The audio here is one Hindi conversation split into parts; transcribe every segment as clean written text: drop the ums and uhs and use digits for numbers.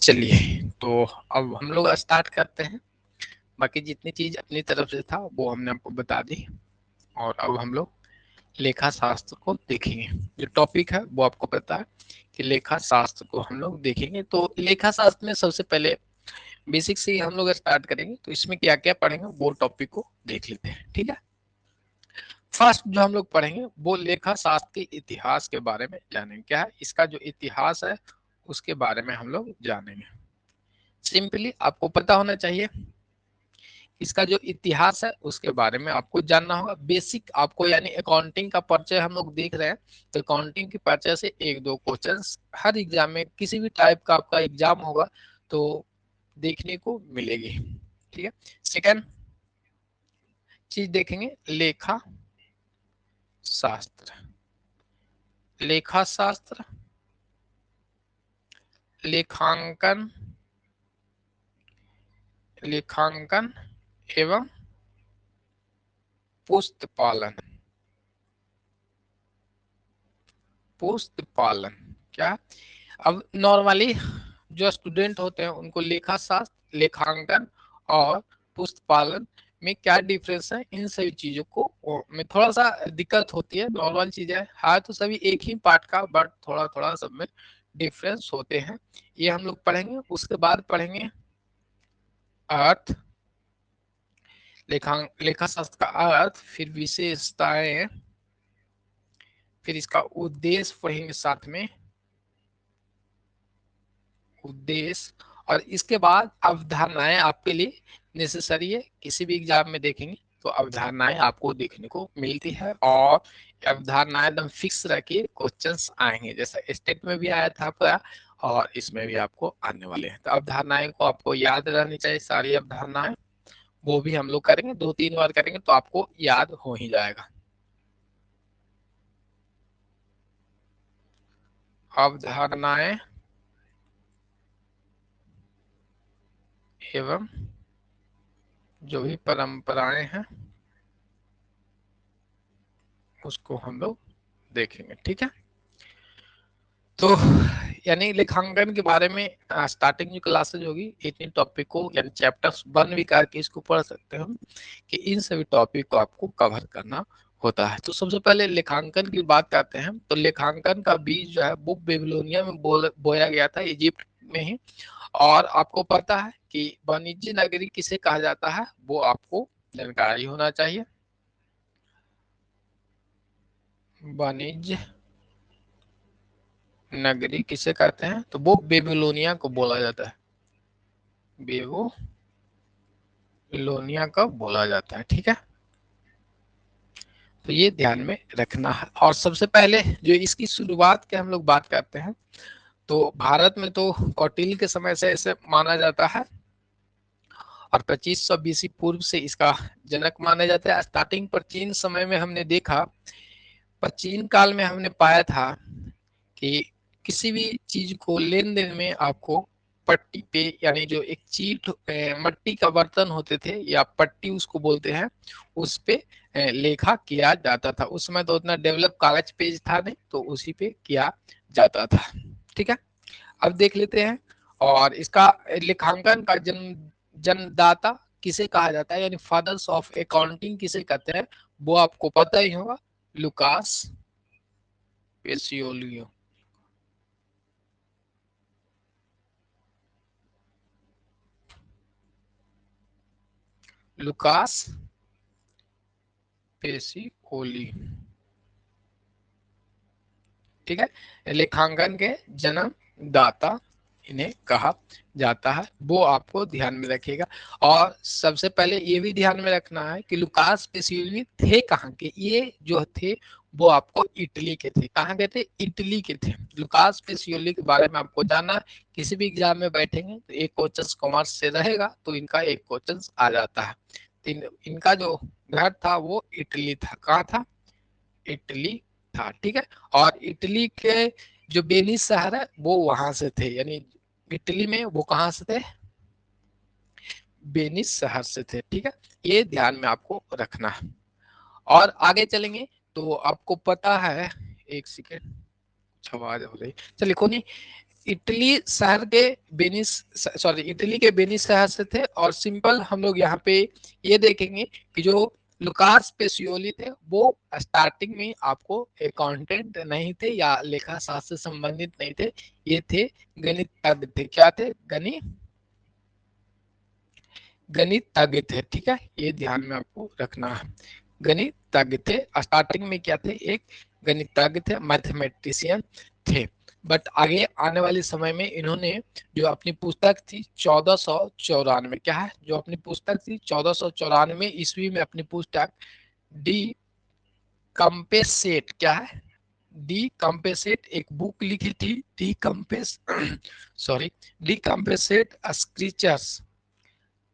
चलिए तो अब हम लोग स्टार्ट करते हैं। बाकी जितनी चीज अपनी तरफ से था वो हमने आपको बता दी, और अब हम लोग लेखा शास्त्र को देखेंगे। जो टॉपिक है वो आपको पता है कि लेखा शास्त्र को हम लोग देखेंगे। तो लेखा शास्त्र में सबसे पहले बेसिक से ही हम लोग स्टार्ट करेंगे, तो इसमें क्या क्या पढ़ेंगे वो टॉपिक को देख लेते हैं। ठीक है, फर्स्ट जो हम लोग पढ़ेंगे वो लेखा शास्त्र के इतिहास के बारे में जानेंगे। क्या है इसका जो इतिहास है उसके बारे में हम लोग जानेंगे। सिंपली आपको पता होना चाहिए इसका जो इतिहास है उसके बारे में आपको जानना होगा। बेसिक आपको यानी अकाउंटिंग का परिचय हम लोग देख रहे हैं, तो अकाउंटिंग के परिचय से एक दो क्वेश्चंस हर एग्जाम में किसी भी टाइप का आपका एग्जाम होगा तो देखने को मिलेगी। ठीक है, सेकंड चीज देखेंगे लेखा शास्त्र। लेखा शास्त्र लेखांकन, लेखांकन एवं पुस्त पालन। पुस्त पालन क्या, अब नॉर्मली जो स्टूडेंट होते हैं उनको लेखा शास्त्र, लेखांकन और पुस्त पालन में क्या डिफरेंस है, इन सभी चीजों को में थोड़ा सा दिक्कत होती है। नॉर्मल चीजें है तो सभी एक ही पार्ट का, बट थोड़ा थोड़ा सब में डिफरेंस होते हैं। ये हम लोग पढ़ेंगे। उसके बाद पढ़ेंगे अर्थ, लेखा शास्त्र का अर्थ, फिर विशेषताएं, फिर इसका उद्देश्य पढ़ेंगे साथ में, उद्देश्य। और इसके बाद अवधारणाएं आपके लिए नेसेसरी है, किसी भी एग्जाम में देखेंगे तो अवधारणाएं आपको देखने को मिलती है, और अवधारणाएं एकदम फिक्स रखिए, क्वेश्चंस आएंगे जैसा स्टेट में भी आया था आपका और इसमें भी आपको आने वाले हैं। तो अवधारणाएं को आपको याद रहनी चाहिए, सारी अवधारणाएं वो भी हम लोग करेंगे, 2-3 बार करेंगे तो आपको याद हो ही जाएगा। अवधारणाएं एवं जो भी परंपराएं हैं उसको हम लोग देखेंगे। ठीक है, तो यानी लेखांकन के बारे में स्टार्टिंग जो क्लासेज होगी 18 टॉपिक को यानी चैप्टर्स 1 भी करके इसको पढ़ सकते हैं हम, कि इन सभी टॉपिक को आपको कवर करना होता है। तो सबसे पहले लेखांकन की बात करते हैं। तो लेखांकन का बीज जो है वो बेबीलोनिया में बोया गया था, इजिप्ट में ही। और आपको पता है कि वाणिज्य नगरी किसे कहा जाता है वो आपको जानकारी होना चाहिए। वाणिज्य नगरी किसे कहते हैं तो वो बेबीलोनिया को बोला जाता है, बेबीलोनिया का बोला जाता है। ठीक है, तो ये ध्यान में रखना है। और सबसे पहले जो इसकी शुरुआत की हम लोग बात करते हैं तो भारत में तो कौटिल्य के समय से ऐसे माना जाता है, और 2500 BC पूर्व से इसका जनक माना जाता है। स्टार्टिंग प्राचीन समय में हमने देखा, प्राचीन काल में हमने पाया था कि किसी भी चीज को लेन देन में आपको पट्टी पे यानी जो एक चीट मट्टी का बर्तन होते थे या पट्टी उसको बोलते हैं, उस पे लेखा किया जाता था। उस समय तो उतना डेवलप कागज पेज था नहीं, तो उसी पे किया जाता था। ठीक है, अब देख लेते हैं। और इसका लेखांकन का जन्मदाता किसे कहा जाता है यानी फादर्स ऑफ अकाउंटिंग किसे कहते हैं वो आपको पता ही होगा, लुकास पेसियोलियो। लुकास पेसियोली, ठीक है, लेखांकन के जन्मदाता इन्हें कहा जाता है, वो आपको ध्यान में रखिएगा। और सबसे पहले ये भी ध्यान में रखना है कि लुकास पेसियोली थे कहाँ के, ये जो थे वो आपको इटली के थे। कहाँ के थे, इटली के थे। लुकास पेसियोली के बारे में आपको जानना, किसी भी एग्जाम में बैठेंगे तो एक क्वेश्चन कॉमर्स से रहेगा तो इनका एक क्वेश्चन आ जाता है। इनका जो घर था वो इटली था। कहाँ था, इटली था। ठीक है, और इटली के जो वेनिस शहर है वो वहां से थे, यानी इटली में वो कहां से थे, वेनिस शहर से थे। ठीक है, ये ध्यान में आपको रखना है। और आगे चलेंगे तो आपको पता है, एक सेकेंड आवाज हो रही, चलिए कोई नहीं, इटली शहर के वेनिस, सॉरी इटली के वेनिस शहर से थे। और सिंपल हम लोग यहाँ पे ये देखेंगे कि जो लुकास पेसियोली थे वो स्टार्टिंग में आपको अकाउंटेंट नहीं थे या लेखा शास्त्र से संबंधित नहीं थे, ये थे गणितज्ञ थे। क्या थे? गणितज्ञ थे। ठीक है, ये ध्यान में आपको रखना है। गणितज्ञ थे, स्टार्टिंग में क्या थे? एक गणितज्ञ थे, मैथमेटिशियन थे। बट आगे आने वाले समय में इन्होंने जो अपनी पुस्तक थी 1494, क्या है जो अपनी पुस्तक थी 1494 ईस्वी में अपनी पुस्तक डी कंपेसेट, क्या है? डी कंपेसेट एक बुक लिखी थी, the compass sorry the compassionate स्क्रीचर्स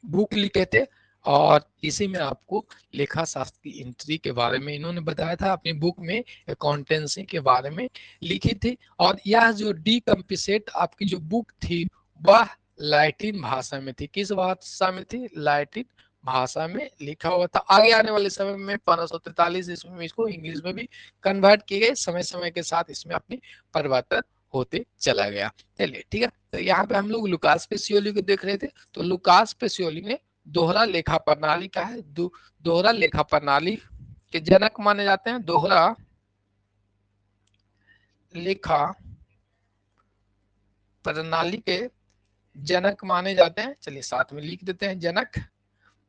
बुक लिखे थे। और इसी में आपको लेखा शास्त्र की एंट्री के बारे में इन्होंने बताया था, अपनी बुक में अकाउंटेंसी के बारे में लिखी थी। और यह जो डी कंपिसेट आपकी जो बुक थी वह लैटिन भाषा में थी। किस भाषा में थी? लैटिन भाषा में लिखा हुआ था। आगे आने वाले समय में 1543 ईस्वी में इसको इंग्लिश में भी कन्वर्ट किए गए। समय समय के साथ इसमें अपनी परिवर्तन होते चला गया। चलिए ठीक है, तो यहाँ पे हम लोग लुकास पेसियोली को देख रहे थे। तो लुकास पेसियोली ने दोहरा लेखा प्रणाली का है, दोहरा लेखा प्रणाली के जनक माने जाते हैं। दोहरा लेखा प्रणाली के जनक माने जाते हैं। चलिए साथ में लिख देते हैं, जनक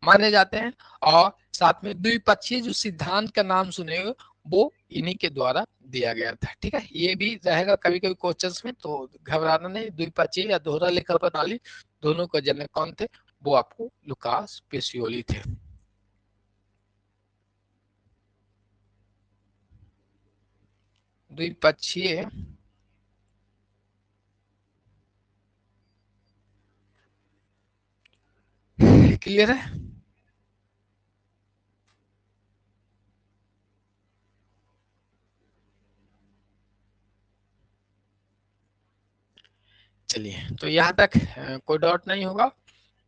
माने जाते हैं। और साथ में द्विपक्षीय जो सिद्धांत का नाम सुनेगा वो इन्हीं के द्वारा दिया गया था। ठीक है, ये भी रहेगा कभी कभी क्वेश्चंस में, तो घबराना नहीं। द्विपक्षीय या दोहरा लेखा प्रणाली दोनों का जनक कौन थे? वो आपको लुकास पेसियोली थे। द्विपक्षीय क्लियर है? चलिए, तो यहाँ तक कोई डाउट नहीं होगा।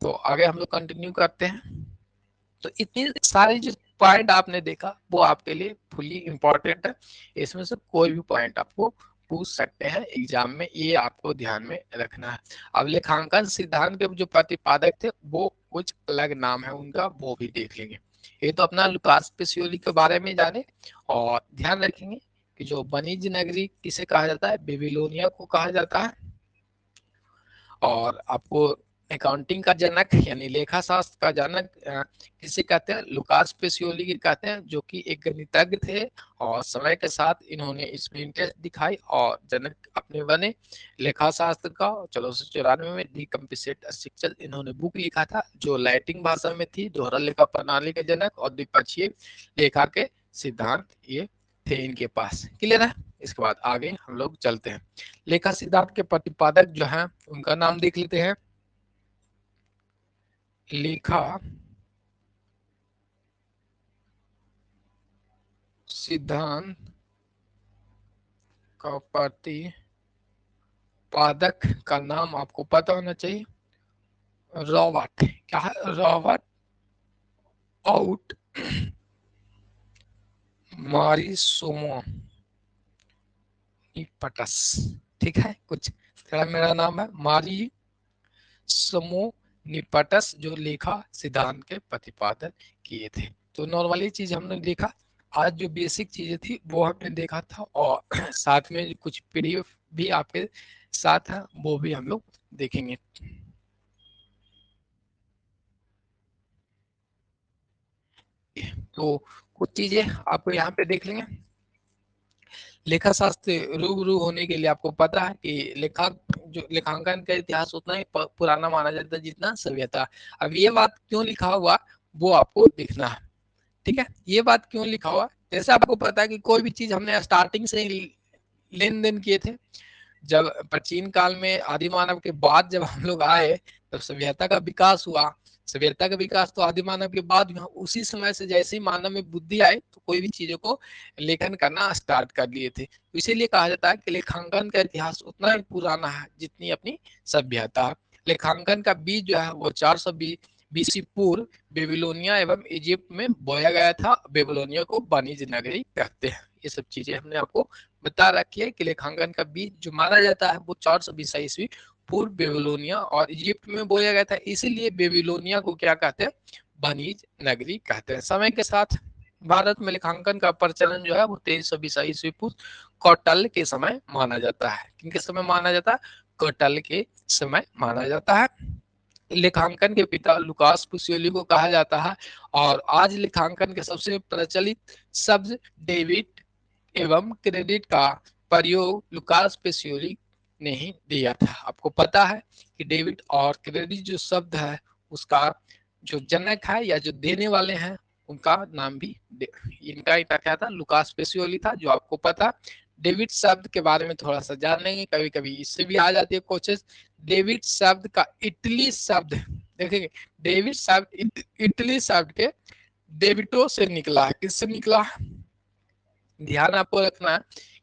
तो आगे हम लोग कंटिन्यू करते हैं। तो इतनी सारी जो पॉइंट आपने देखा वो आपके लिए फुली इंपॉर्टेंट है। इसमें से कोई भी पॉइंट आपको पूछ सकते हैं एग्जाम में, ये आपको ध्यान में रखना है। अब लेखांकन सिद्धांत के जो प्रतिपादक थे वो कुछ अलग नाम है उनका, वो भी देख लेंगे। ये तो अपना लुकास पेसियोली के बारे में जाने। और ध्यान रखेंगे कि जो वाणिज्य नगरी किसे कहा जाता है? बेबीलोनिया को कहा जाता है। और आपको अकाउंटिंग का जनक यानी लेखा शास्त्र का जनक किसे कहते हैं? लुकास पेसियोली के कहते हैं, जो कि एक गणितज्ञ थे। और समय के साथ इन्होंने इसमें इंटरेस्ट दिखाई और जनक अपने बने लेखा शास्त्र का। 1494 में डी कंपिसेट शिक्षक इन्होंने बुक लिखा था जो लैटिन भाषा में थी। दोहरा लेखा प्रणाली के जनक और द्विपक्षीय लेखा के सिद्धांत ये थे इनके पास। क्लियर है? इसके बाद आगे हम लोग चलते हैं। लेखा सिद्धांत के प्रतिपादक जो हैं उनका नाम देख लेते हैं। लेखा सिद्धांत का प्रतिपादक का नाम आपको पता होना चाहिए। रॉबर्ट, क्या है? रॉबर्ट आउट मारिसोमो निपटस। ठीक है, कुछ थोड़ा मेरा नाम है मारी समो निपटस, जो लेखा सिद्धांत के प्रतिपादन किए थे। तो नॉर्मली चीज हमने देखा, आज जो बेसिक चीजें थी वो हमने देखा था। और साथ में कुछ पीडीएफ भी आपके साथ है, वो भी हम लोग देखेंगे। तो कुछ चीजें आपको यहाँ पे देख लेंगे। लेखा शास्त्र रूबरू होने के लिए आपको पता है कि जो लेखांकन का इतिहास उतना ही पुराना माना जाता है जितना सभ्यता। अब ये बात क्यों लिखा हुआ वो आपको देखना है। ठीक है, ये बात क्यों लिखा हुआ? जैसे आपको पता है कि कोई भी चीज हमने स्टार्टिंग से ही लेन देन किए थे। जब प्राचीन काल में आदि मानव के बाद जब हम लोग आए तब सभ्यता का विकास हुआ। सभ्यता का विकास तो आदि मानव के बाद हुआ। उसी समय से जैसे ही मानव में बुद्धि आई तो कोई भी चीजों को लेखन करना स्टार्ट कर लिए थे। तो इसीलिए कहा जाता है कि लेखांकन का इतिहास उतना ही पुराना है जितनी अपनी सभ्यता। लेखांकन का बीज जो है वो 400 बीसी पूर्व बेबीलोनिया एवं इजिप्ट में बोया गया था। बेबीलोनिया को वाणिज्य नगरी कहते हैं। ये सब चीजें हमने आपको बता रखी है कि लेखांकन का बीज जो माना जाता है वो 420 ईस्वी पूर्व बेबीलोनिया और इजिप्ट में बोया गया था, इसीलिए बेबीलोनिया को क्या कहते हैं, वाणिज्य नगरी कहते हैं। समय के साथ भारत में लेखांकन का प्रचलन जो है वो 2320 ईस्वी पूर्व कौटल्य के समय माना जाता है। किनके समय माना जाता है? कौटल्य के समय माना जाता है। लेखांकन के पिता लुकास पुसियोली को कहा जाता है और आज लेखांकन के सबसे प्रचलित शब्द डेबिट एवं क्रेडिट का प्रयोग लुकास पुसियोली ने ही दिया था। आपको पता है कि डेबिट और क्रेडिट जो शब्द है उसका जो जनक है या जो देने वाले हैं उनका नाम भी इनका क्या था, लुकास पुसियोली था, जो आपको पता। डेबिट शब्द के बारे में थोड़ा सा जान लेंगे, कभी कभी इससे भी आ जाती है कोचेस। डेबिट शब्द का इटली शब्द देखेंगे, डेबिट शब्द इटली शब्द के डेबिटो से निकला है। किससे निकला? ध्यान आपको रखना है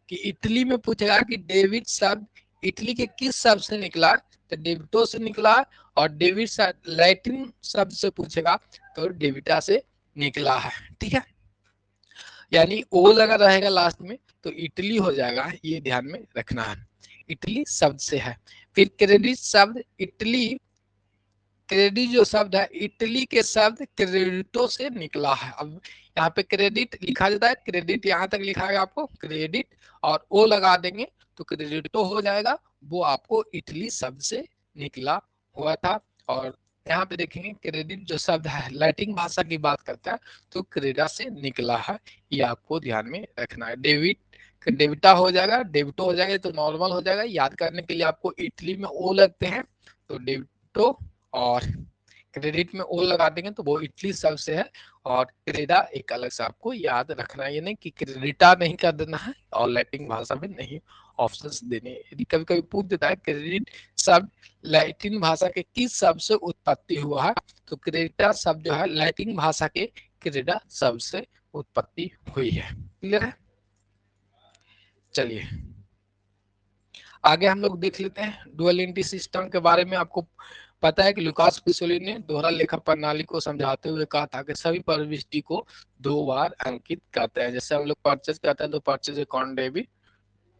कि इटली में पूछेगा कि डेबिट शब्द इटली के किस शब्द से निकला, तो डेबिटो से निकला। और डेबिट शब्द लैटिन शब्द से पूछेगा तो डेबिटा से निकला है। ठीक है, यानी ओ लगा रहेगा लास्ट में तो इटली हो जाएगा, ये ध्यान में रखना है। इटली शब्द से है। फिर क्रेडिट शब्द इटली, क्रेडिट जो शब्द है इटली के शब्द क्रेडिटो से निकला है। अब यहाँ पे क्रेडिट लिखा जाता है, क्रेडिट यहाँ तक लिखा है आपको क्रेडिट और ओ लगा देंगे तो क्रेडिटो हो जाएगा, वो आपको इटली शब्द से निकला हुआ था। और यहाँ पे देखेंगे क्रेडिट जो शब्द है लैटिन भाषा की बात करता है तो क्रेडा से निकला है, ये आपको ध्यान में रखना है। डेबिट डेबिटा हो जाएगा, डेबिटो हो जाएगा तो नॉर्मल हो जाएगा। याद करने के लिए आपको इटली में ओ लगते हैं तो डेबिटो और क्रेडिट में ओ लगा देंगे तो वो इटली शब्द से है। और क्रेडा एक अलग से आपको याद रखना है, ये नहीं कि क्रेडिटा नहीं कर देना है और लैटिन भाषा में नहीं ऑप्शंस देने। यदि कभी कभी पूछ देता है क्रेडिट शब्द लैटिन भाषा के किस शब्द से उत्पत्ति हुआ है, तो क्रेडिटा शब्द जो है लैटिन भाषा के क्रेडा शब्द से उत्पत्ति हुई है। क्लियर है? चलिए आगे हम लोग देख लेते हैं डुअल एंट्री सिस्टम के बारे में। आपको पता है कि लुकास पिसोली ने दोहरा लेखा प्रणाली को समझाते हुए कहा था कि सभी प्रविष्टि को 2 बार अंकित करते हैं। जैसे हम लोग परचेज करते हैं तो purchase account debit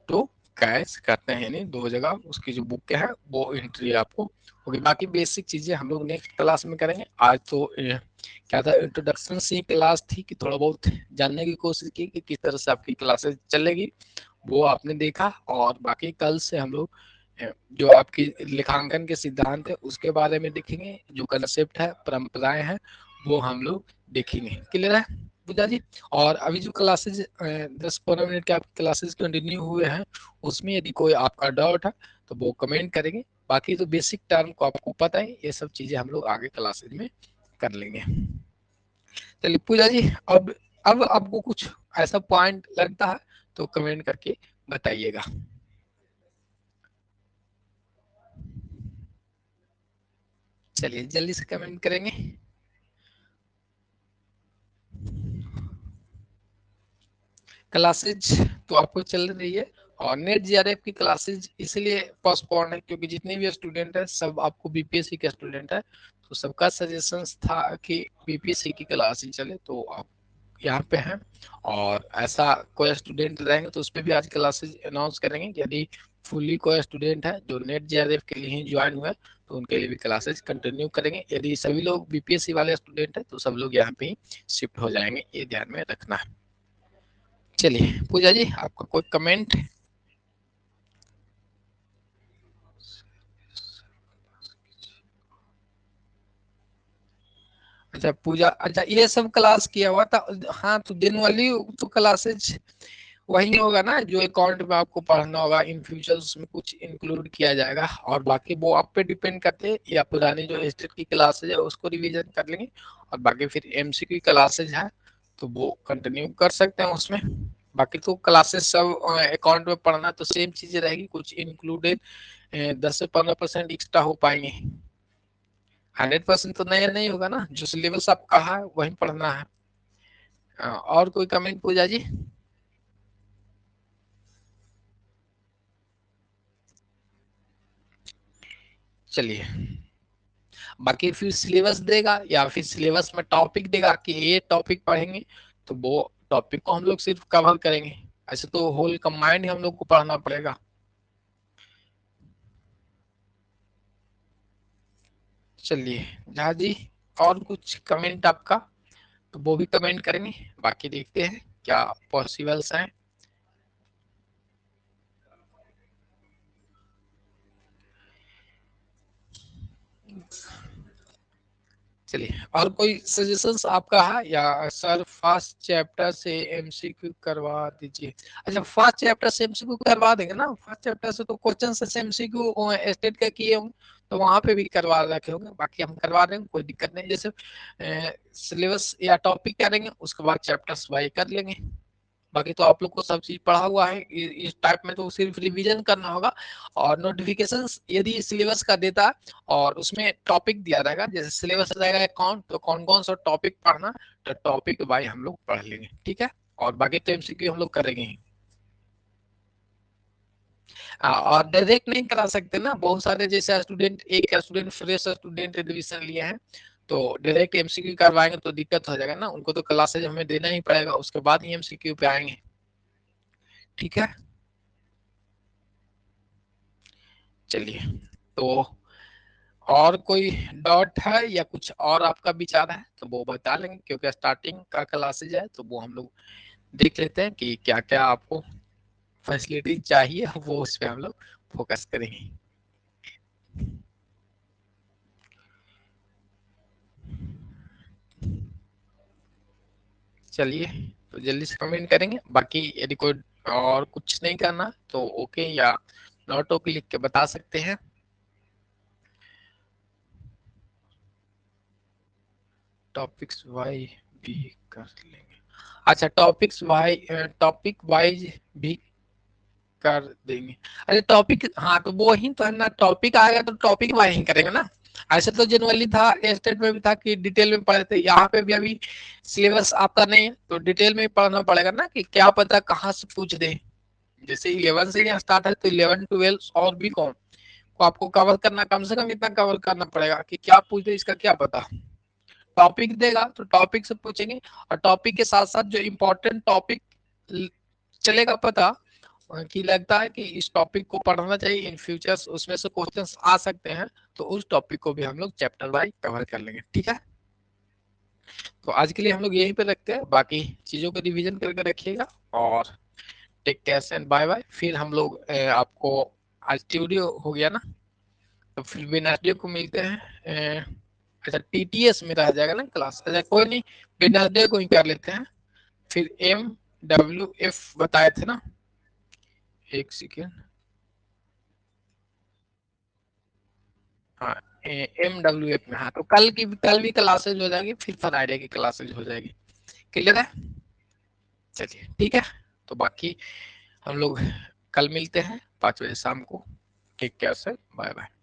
to cash करते हैं, यानी 2 जगह उसकी जो बुक है वो एंट्री आपको होगी। बाकी बेसिक चीजें हम लोग नेक्स्ट क्लास में करेंगे। आज तो क्या था, इंट्रोडक्शन सी क्लास थी कि थोड़ा बहुत जानने की कोशिश की कि किस तरह से आपकी क्लासेस चलेगी, वो आपने देखा। और बाकी कल से हम लोग जो आपकी लेखांकन के सिद्धांत है उसके बारे में देखेंगे, जो कंसेप्ट है परंपराएं हैं वो हम लोग देखेंगे। क्लियर है पूजा जी? और अभी जो क्लासेज 10-15 मिनट के आपकी क्लासेज कंटिन्यू हुए हैं उसमें यदि कोई आपका डाउट है तो वो कमेंट करेंगे। बाकी तो बेसिक टर्म को आपको पता है, ये सब चीजें हम लोग आगे क्लासेज में कर लेंगे। चलिए पूजा जी, अब आपको कुछ ऐसा पॉइंट लगता है तो कमेंट करके बताइएगा। चलिए जल्दी से कमेंट करेंगे। क्लासेज तो आपको चल रही है और नेट जीआरएफ की क्लासेज इसलिए पोस्टपोन है क्योंकि जितने भी स्टूडेंट है सब आपको बीपीएससी के स्टूडेंट है, तो सबका सजेशन था कि बीपीएससी की क्लासेज चले तो आप यहाँ पे हैं। और ऐसा कोई स्टूडेंट रहेंगे तो उस पर भी आज क्लासेज अनाउंस करेंगे। यदि फुल्ली कोई स्टूडेंट है जो नेट जीआरएफ के लिए ही ज्वाइन हुआ है तो उनके लिए भी क्लासेज कंटिन्यू करेंगे। यदि सभी लोग बीपीएससी वाले स्टूडेंट है तो सब लोग यहाँ पे ही शिफ्ट हो जाएंगे, ये ध्यान में रखना है। चलिए पूजा जी, आपका कोई कमेंट? अच्छा पूजा, अच्छा ये सब क्लास किया हुआ था। हाँ तो दिन वाली तो क्लासेज वही होगा ना जो अकाउंट में आपको पढ़ना होगा इन फ्यूचर, उसमें कुछ इंक्लूड किया जाएगा। और बाकी वो आप पे डिपेंड करते हैं, या पुरानी जो हिस्ट्री की क्लासेज है उसको रिवीजन कर लेंगे। और बाकी फिर एमसीक्यू की क्लासेज है तो वो कंटिन्यू कर सकते हैं उसमें। बाकी तो क्लासेस सब अकाउंट में पढ़ना तो सेम चीजें रहेगी, कुछ इंक्लूडेड 10 से 15% एक्स्ट्रा हो पाएंगे। 100% तो नया नहीं होगा ना, जो सिलेबस आप कहा है वही पढ़ना है। और कोई कमेंट पूजा जी? चलिए बाकी फिर सिलेबस देगा या फिर सिलेबस में टॉपिक देगा कि ये टॉपिक पढ़ेंगे तो वो टॉपिक को हम लोग सिर्फ कवर करेंगे। ऐसे तो होल कंबाइंड ही हम लोग को पढ़ना पड़ेगा। चलिए जहाँ जी, और कुछ कमेंट आपका तो वो भी कमेंट करेंगे, बाकी देखते हैं क्या पॉसिबल्स हैं। चलिए और कोई सजेशंस आपका है, या सर फर्स्ट चैप्टर से एमसीक्यू करवा दीजिए। अच्छा फर्स्ट चैप्टर से एमसीक्यू करवा देंगे ना, फर्स्ट चैप्टर से तो क्वेश्चन से एमसीक्यू स्टेट का किए होंगे तो वहां पे भी करवा रखे होंगे, बाकी हम करवा देंगे, कोई दिक्कत नहीं। जैसे सिलेबस या टॉपिक करेंगे उसके बाद चैप्टर्स वाइज कर लेंगे। बाकी तो आप लोग को सब चीज पढ़ा हुआ है, इस टाइप में तो सिर्फ रिवीजन करना होगा। और नोटिफिकेशंस यदि सिलेबस का देता है और उसमें टॉपिक दिया रहेगा, जैसे सिलेबस रहेगा अकाउंट तो कौन कौन सा टॉपिक पढ़ना, तो टॉपिक वाइज हम लोग पढ़ लेंगे, ठीक है। और बाकी तो एमसीक्यू हम लोग करेंगे ही। और डायरेक्ट नहीं करा सकते ना, बहुत सारे जैसे स्टूडेंट, एक स्टूडेंट फ्रेश स्टूडेंट एडमिशन लिए हैं तो डायरेक्ट एमसीक्यू करवाएंगे तो दिक्कत हो जाएगा ना, उनको तो क्लासेज हमें देना ही पड़ेगा, उसके बाद ही एमसीक्यू पे आएंगे, ठीक है। चलिए तो और कोई डॉट है या कुछ और आपका विचार है तो वो बता लेंगे, क्योंकि स्टार्टिंग का क्लासेज है तो वो हम लोग देख लेते हैं कि क्या क्या आपको फैसिलिटी चाहिए, वो उस पर हम लोग फोकस करेंगे। चलिए तो जल्दी से कमेंट करेंगे, बाकी यदि कोई और कुछ नहीं करना तो ओके या नॉट ओके लिख के बता सकते हैं। टॉपिक्स वाइज भी कर लेंगे। अच्छा टॉपिक वाइज भी कर देंगे। अरे टॉपिक, हाँ तो वो ही तो है ना, टॉपिक आएगा तो टॉपिक वाइज ही करेंगे ना। ऐसे तो जनरली था, स्टेट में भी था कि डिटेल में पढ़े थे, यहाँ पे भी अभी सिलेबस आपका नहीं है तो डिटेल में पढ़ना पड़ेगा ना, कि क्या पता कहाँ से पूछ दे। जैसे 11 से यहाँ स्टार्ट है तो 11 12 और भी कौन को आपको कवर करना, कम से कम इतना कवर करना पड़ेगा कि क्या पूछ दे इसका क्या पता। टॉपिक देगा तो टॉपिक से पूछेंगे, और टॉपिक के साथ साथ जो इम्पोर्टेंट टॉपिक चलेगा पता कि लगता है कि इस टॉपिक को पढ़ना चाहिए इन फ्यूचर्स, उसमें से क्वेश्चंस आ सकते हैं, तो उस टॉपिक को भी हम लोग चैप्टर वाइज कवर कर लेंगे, ठीक है। तो आज के लिए हम लोग यहीं पे रखते हैं, बाकी चीजों को रिवीजन करके रखिएगा, और take care and bye bye. फिर हम लोग आपको, आज ट्यूसडे हो गया ना, तो फिर वेडनेसडे को मिलते हैं। अच्छा टीटीएस में रह जाएगा ना क्लास, अच्छा कोई नहीं, वेडनेसडे को ही कर लेते हैं। फिर MWF बताए थे ना, एक सेकेंड, हाँ MWF में, हाँ तो कल भी क्लासेज हो जाएगी, फिर फ्राइडे की क्लासेज हो जाएगी, क्लियर है। चलिए ठीक है, तो बाकी हम लोग कल मिलते हैं 5 बजे शाम को। टेक केयर से, बाय बाय।